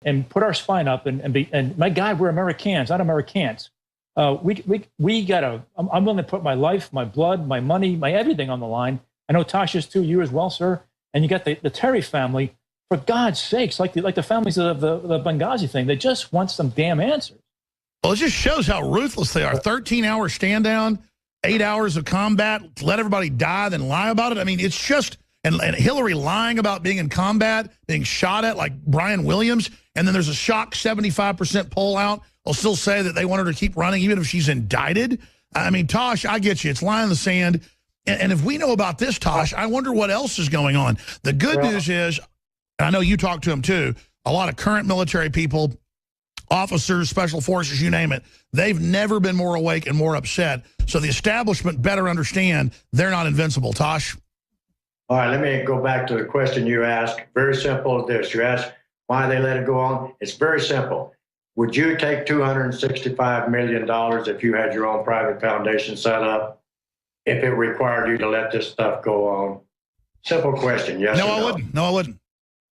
and put our spine up and my God, we're Americans, not Americans. We gotta. I'm willing to put my life, my blood, my money, my everything on the line. I know Tasha's too. You as well, sir. And you got the Terry family. For God's sakes, like the families of the Benghazi thing, they just want some damn answers. Well, it just shows how ruthless they are. 13-hour stand down, 8 hours of combat, let everybody die, then lie about it. I mean, it's just, and Hillary lying about being in combat, being shot at like Brian Williams, and then there's a shock 75% poll out. I'll still say that they want her to keep running even if she's indicted. I mean, Tosh, I get you. It's line in the sand. And if we know about this, Tosh, I wonder what else is going on. The good news is, I know you talk to them too, a lot of current military people, officers, special forces, you name it, they've never been more awake and more upset. So the establishment better understand they're not invincible. Tosh? All right, let me go back to the question you asked. Very simple as this. You asked why they let it go on. It's very simple. Would you take $265 million if you had your own private foundation set up, if it required you to let this stuff go on? Simple question, yes or no? I wouldn't. No, I wouldn't.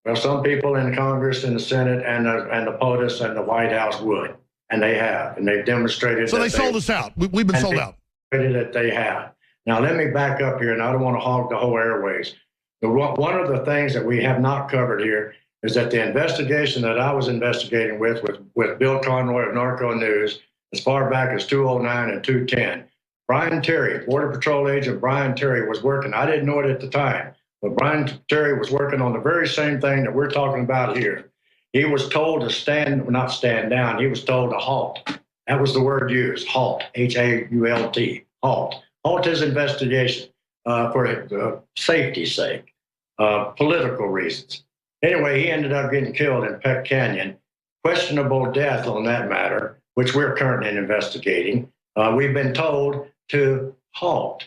Well, some people in Congress and the Senate and the POTUS and the White House would, and they have, and they've demonstrated. So they sold us out. We've been sold out. That they have. Now, let me back up here, and I don't want to hog the whole airways. One of the things that we have not covered here is that the investigation that I was investigating with Bill Conroy of Narco News, as far back as 2009 and 2010, Brian Terry, Border Patrol agent Brian Terry, was working. I didn't know it at the time. But Brian Terry was working on the very same thing that we're talking about here. He was told to not stand down, he was told to halt. That was the word used, halt, H-A-U-L-T, halt. Halt his investigation for safety's sake, political reasons. Anyway, he ended up getting killed in Peck Canyon. Questionable death on that matter, which we're currently investigating. We've been told to halt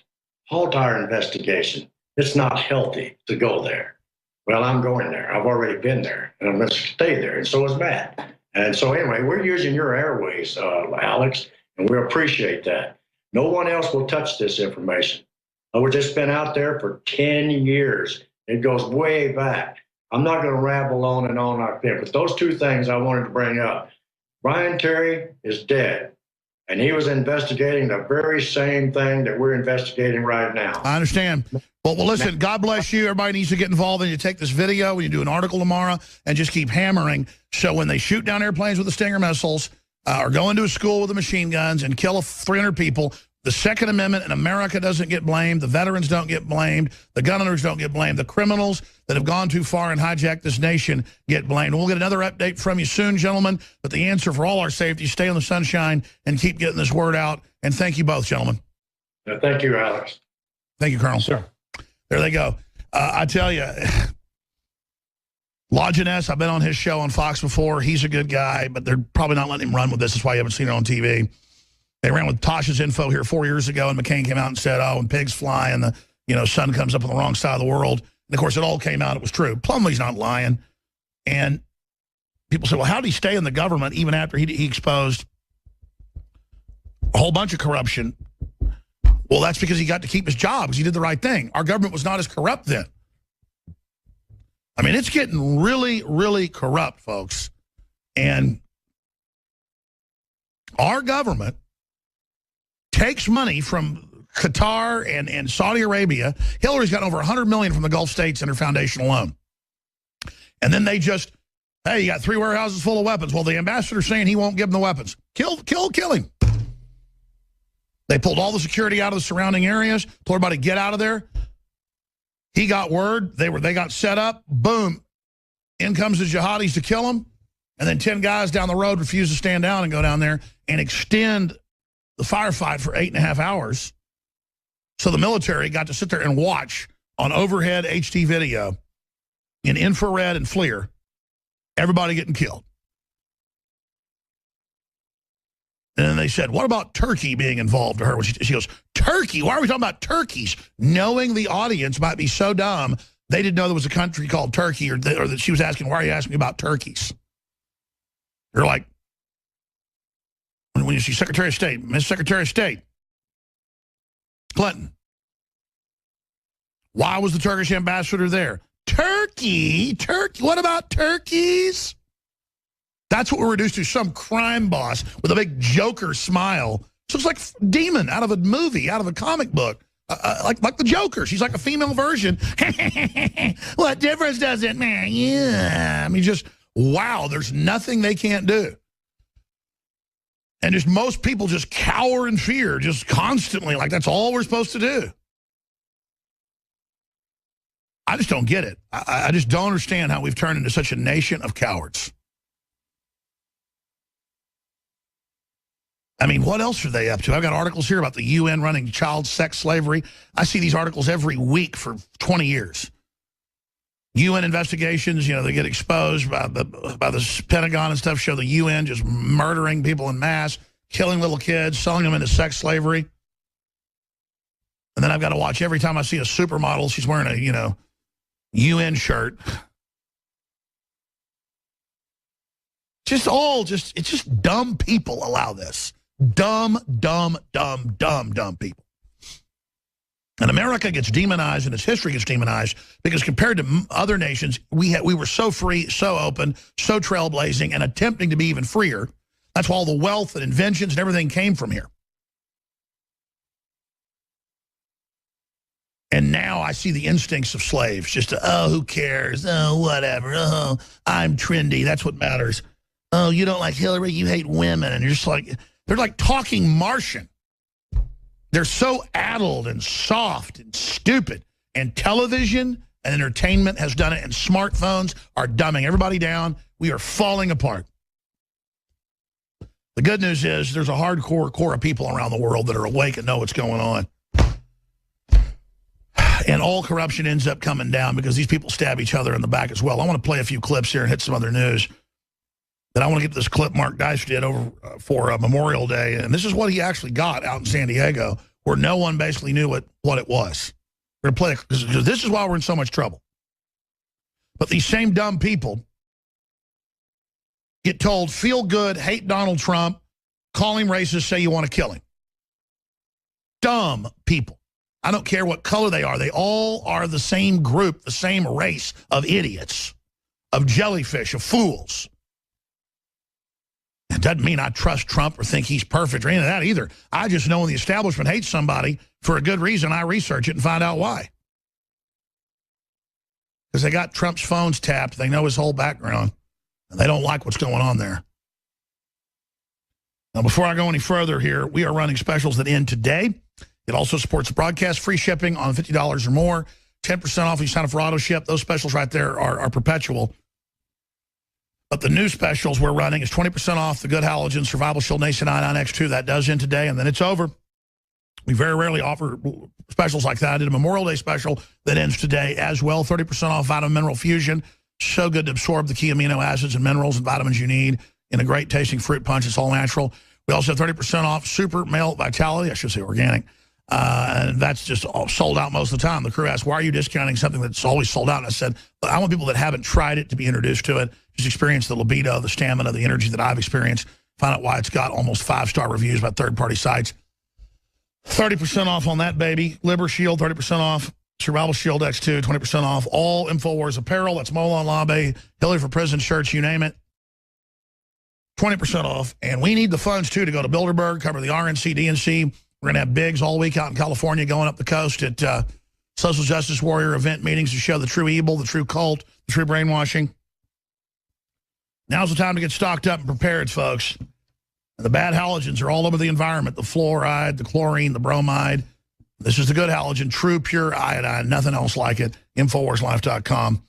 our investigation. It's not healthy to go there. Well, I'm going there. I've already been there, and I'm going to stay there, and so is Matt. And so anyway, we're using your airways, Alex, and we appreciate that. No one else will touch this information. We've just been out there for 10 years. It goes way back. I'm not going to ramble on and on like that, but those two things I wanted to bring up. Brian Terry is dead. And he was investigating the very same thing that we're investigating right now. I understand. Well, listen, God bless you. Everybody needs to get involved, and you take this video, when you do an article tomorrow, and just keep hammering. So when they shoot down airplanes with the Stinger missiles, or go into a school with the machine guns and kill 300 people, the Second Amendment in America doesn't get blamed. The veterans don't get blamed. The gun owners don't get blamed. The criminals that have gone too far and hijacked this nation get blamed. We'll get another update from you soon, gentlemen. But the answer for all our safety, stay in the sunshine and keep getting this word out. And thank you both, gentlemen. Thank you, Alex. Thank you, Colonel. Sure. There they go. I tell you, Lajeunesse, I've been on his show on Fox before. He's a good guy, but they're probably not letting him run with this. That's why you haven't seen it on TV. They ran with Tasha's info here 4 years ago, and McCain came out and said, oh, when pigs fly and the sun comes up on the wrong side of the world. And, of course, it all came out. It was true. Plumlee's not lying. And people say, well, how did he stay in the government even after he exposed a whole bunch of corruption? Well, that's because he got to keep his job because he did the right thing. Our government was not as corrupt then. I mean, it's getting really, really corrupt, folks. And our government takes money from Qatar and Saudi Arabia. Hillary's gotten over $100 million from the Gulf states in her foundation alone. And then they just, hey, you got 3 warehouses full of weapons. Well, the ambassador's saying he won't give them the weapons. Kill him. They pulled all the security out of the surrounding areas, told everybody to get out of there. He got word. They got set up. Boom. In comes the jihadis to kill him. And then 10 guys down the road refuse to stand down and go down there and extend the firefight for 8.5 hours. So the military got to sit there and watch on overhead HD video in infrared and FLIR, everybody getting killed. And then they said, what about Turkey being involved to her? She goes, Turkey? Why are we talking about turkeys? Knowing the audience might be so dumb, they didn't know there was a country called Turkey, or that she was asking, why are you asking me about turkeys? You're like, when you see Secretary of State, Miss Secretary of State, Clinton, why was the Turkish ambassador there? Turkey? What about turkeys? That's what we're reduced to, some crime boss with a big Joker smile. So it's like Demon out of a movie, out of a comic book. Like the Joker. She's like a female version. What difference does it make? Yeah. I mean, just, wow, there's nothing they can't do. And just most people just cower in fear, just constantly, like that's all we're supposed to do. I just don't get it. I just don't understand how we've turned into such a nation of cowards. I mean, what else are they up to? I've got articles here about the UN running child sex slavery. I see these articles every week for 20 years. UN investigations, you know, they get exposed by the Pentagon and stuff, show the UN just murdering people in mass, killing little kids, selling them into sex slavery. And then I've got to watch every time I see a supermodel, she's wearing a, you know, UN shirt. It's just dumb people allow this. Dumb people. And America gets demonized and its history gets demonized because compared to other nations, we were so free, so open, so trailblazing, and attempting to be even freer. That's why all the wealth and inventions and everything came from here. And now I see the instincts of slaves, just to, oh, who cares? Oh, whatever. Oh, I'm trendy. That's what matters. Oh, you don't like Hillary, you hate women. And you're just like, they're like talking Martian. They're so addled and soft and stupid. And television and entertainment has done it, and smartphones are dumbing everybody down. We are falling apart. The good news is there's a hardcore core of people around the world that are awake and know what's going on. And all corruption ends up coming down because these people stab each other in the back as well. I want to play a few clips here and hit some other news. But I want to get this clip Mark Dice did over for Memorial Day. And this is what he actually got out in San Diego, where no one basically knew what it was. We're going to play it because this is why we're in so much trouble. But these same dumb people get told, feel good, hate Donald Trump, call him racist, say you want to kill him. Dumb people. I don't care what color they are. They all are the same group, the same race of idiots, of jellyfish, of fools. It doesn't mean I trust Trump or think he's perfect or any of that either. I just know when the establishment hates somebody for a good reason, I research it and find out why. Because they got Trump's phones tapped. They know his whole background. And they don't like what's going on there. Now, before I go any further here, we are running specials that end today. It also supports the broadcast, free shipping on $50 or more, 10% off if you sign up for AutoShip. Those specials right there are perpetual. But the new specials we're running is 20% off the Good Halogen Survival Shield Nation 99X2. That does end today, and then it's over. We very rarely offer specials like that. I did a Memorial Day special that ends today as well. 30% off Vitamin Mineral Fusion. So good to absorb the key amino acids and minerals and vitamins you need in a great tasting fruit punch. It's all natural. We also have 30% off Super Male Vitality. I should say organic. And that's just all sold out most of the time. The crew asked, why are you discounting something that's always sold out? And I said, I want people that haven't tried it to be introduced to it, just experience the libido, the stamina, the energy that I've experienced, find out why it's got almost 5-star reviews by third-party sites. 30% off on that, baby. Liber Shield, 30% off. Survival Shield X2, 20% off. All InfoWars apparel. That's Molon Labe, Hillary for Prison shirts, you name it. 20% off. And we need the funds, too, to go to Bilderberg, cover the RNC, DNC. We're going to have bigs all week out in California, going up the coast at social justice warrior event meetings to show the true evil, the true cult, the true brainwashing. Now's the time to get stocked up and prepared, folks. And the bad halogens are all over the environment, the fluoride, the chlorine, the bromide. This is the good halogen, true, pure iodine, nothing else like it. InfoWarsLife.com.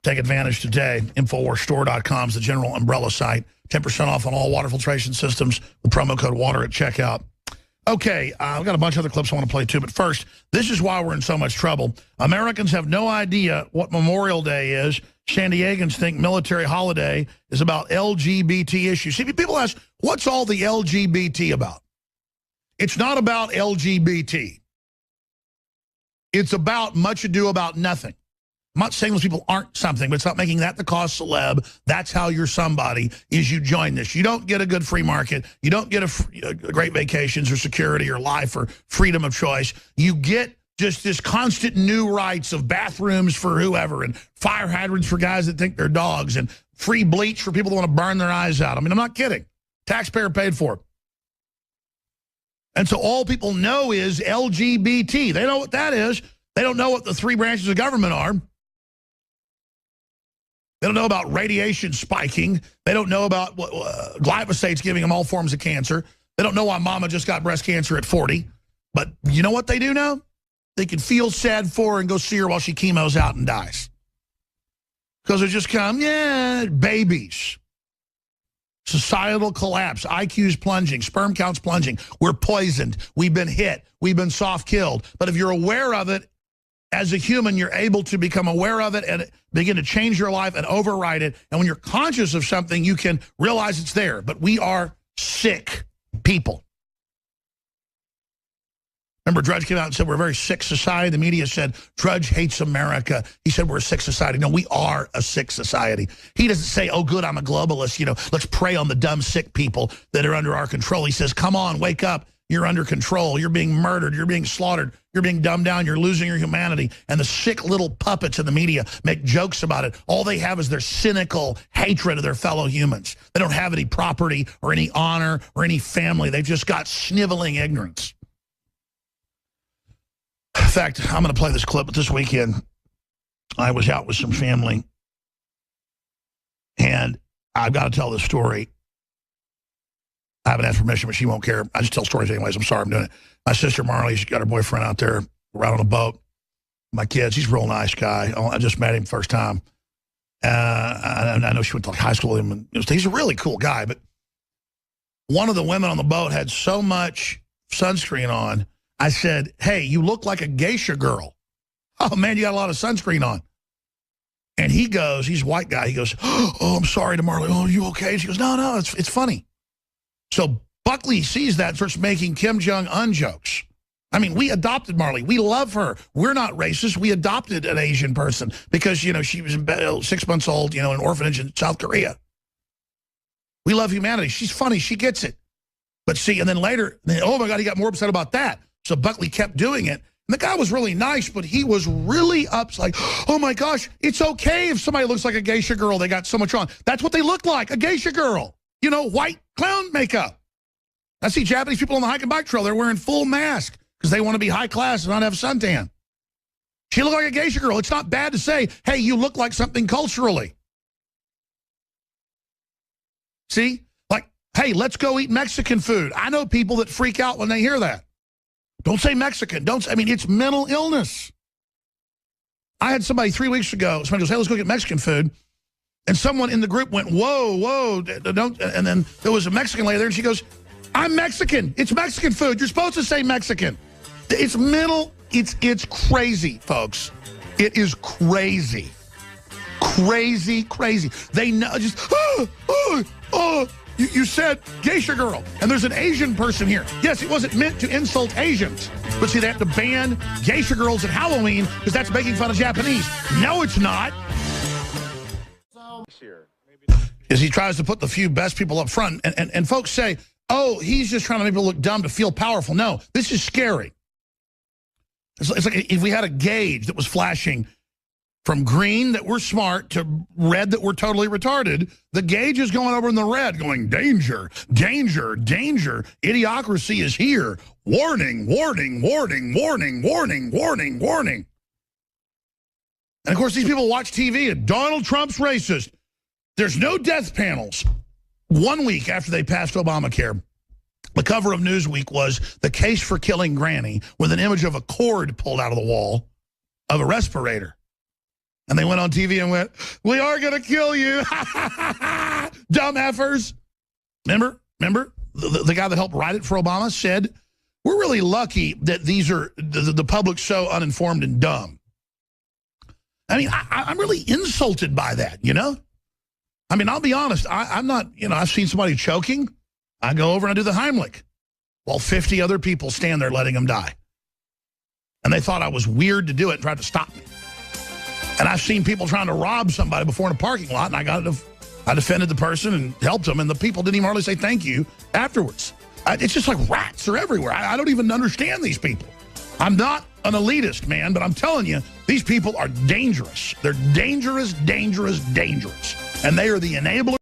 Take advantage today. InfoWarsStore.com is the general umbrella site. 10% off on all water filtration systems with promo code WATER at checkout. Okay, I've got a bunch of other clips I want to play too, but first, this is why we're in so much trouble. Americans have no idea what Memorial Day is. San Diegans think military holiday is about LGBT issues. See, people ask, what's all the LGBT about? It's not about LGBT. It's about much ado about nothing. I'm not saying those people aren't something, but it's not making that the cause celeb. That's how you're somebody, is you join this. You don't get a good free market. You don't get a great vacations or security or life or freedom of choice. You get just this constant new rights of bathrooms for whoever and fire hydrants for guys that think they're dogs and free bleach for people that want to burn their eyes out. I mean, I'm not kidding. Taxpayer paid for it. And so all people know is LGBT. They know what that is. They don't know what the three branches of government are. They don't know about radiation spiking. They don't know about what glyphosate's giving them all forms of cancer. They don't know why mama just got breast cancer at 40. But you know what they do know? They can feel sad for her and go see her while she chemos out and dies. Because they just come, yeah, babies. Societal collapse, IQ's plunging, sperm counts plunging. We're poisoned. We've been hit. We've been soft killed. But if you're aware of it, as a human, you're able to become aware of it and begin to change your life and override it. And when you're conscious of something, you can realize it's there. But we are sick people. Remember, Drudge came out and said we're a very sick society. The media said Drudge hates America. He said we're a sick society. No, we are a sick society. He doesn't say, oh, good, I'm a globalist. You know, let's prey on the dumb, sick people that are under our control. He says, come on, wake up. You're under control. You're being murdered. You're being slaughtered. You're being dumbed down. You're losing your humanity. And the sick little puppets in the media make jokes about it. All they have is their cynical hatred of their fellow humans. They don't have any property or any honor or any family. They've just got sniveling ignorance. In fact, I'm going to play this clip. But this weekend, I was out with some family. And I've got to tell this story. I haven't asked permission, but she won't care. I just tell stories anyways. I'm sorry I'm doing it. My sister Marley, she's got her boyfriend out there. We're out on a boat. My kids, he's a real nice guy. I just met him first time. I know she went to high school with him. He's a really cool guy. But one of the women on the boat had so much sunscreen on. I said, hey, you look like a geisha girl. Oh, man, you got a lot of sunscreen on. And he goes, he's a white guy. He goes, oh, I'm sorry to Marley. Oh, are you okay? She goes, no, it's funny. So Buckley sees that and starts making Kim Jong-un jokes. I mean, we adopted Marley. We love her. We're not racist. We adopted an Asian person because, you know, she was 6 months old, you know, in an orphanage in South Korea. We love humanity. She's funny. She gets it. But see, and then later, oh, my God, he got more upset about that. So Buckley kept doing it. And the guy was really nice, but he was really upset. Like, oh, my gosh, it's okay if somebody looks like a geisha girl. They got so much on. That's what they look like, a geisha girl. You know, white clown makeup. I see Japanese people on the hike and bike trail. They're wearing full mask because they want to be high class and not have suntan. She looked like a geisha girl. It's not bad to say, hey, you look like something culturally. See? Like, hey, let's go eat Mexican food. I know people that freak out when they hear that. Don't say Mexican. I mean, it's mental illness. I had somebody 3 weeks ago, somebody goes, hey, let's go get Mexican food. And someone in the group went, whoa, don't. And then there was a Mexican lady there, and she goes, I'm Mexican. It's Mexican food. You're supposed to say Mexican. It's mental. It's crazy, folks. It is crazy. Crazy. They know just, you said geisha girl, and there's an Asian person here. Yes, it wasn't meant to insult Asians. But see, they have to ban geisha girls at Halloween because that's making fun of Japanese. No, it's not. Is he tries to put the few best people up front. And folks say, oh, he's just trying to make people look dumb to feel powerful. No, this is scary. It's like if we had a gauge that was flashing from green that we're smart to red that we're totally retarded, the gauge is going over in the red going, danger, danger, danger. Idiocracy is here. Warning, warning, warning, warning, warning, warning, warning. And, of course, these people watch TV and Donald Trump's racist. There's no death panels. 1 week after they passed Obamacare, the cover of Newsweek was the case for killing Granny with an image of a cord pulled out of the wall of a respirator. And they went on TV and went, we are going to kill you. Dumb effers. Remember? The guy that helped write it for Obama said, we're really lucky that these are the public's so uninformed and dumb. I mean, I'm really insulted by that, you know? I mean, I'll be honest. I'm not, you know, I've seen somebody choking. I go over and I do the Heimlich while 50 other people stand there letting them die. And they thought I was weird to do it and tried to stop me. And I've seen people trying to rob somebody before in a parking lot, and I defended the person and helped them, and the people didn't even hardly say thank you afterwards. It's just like rats are everywhere. I don't even understand these people. I'm not an elitist, man, but I'm telling you, these people are dangerous. They're dangerous, dangerous, dangerous. And they are the enablers.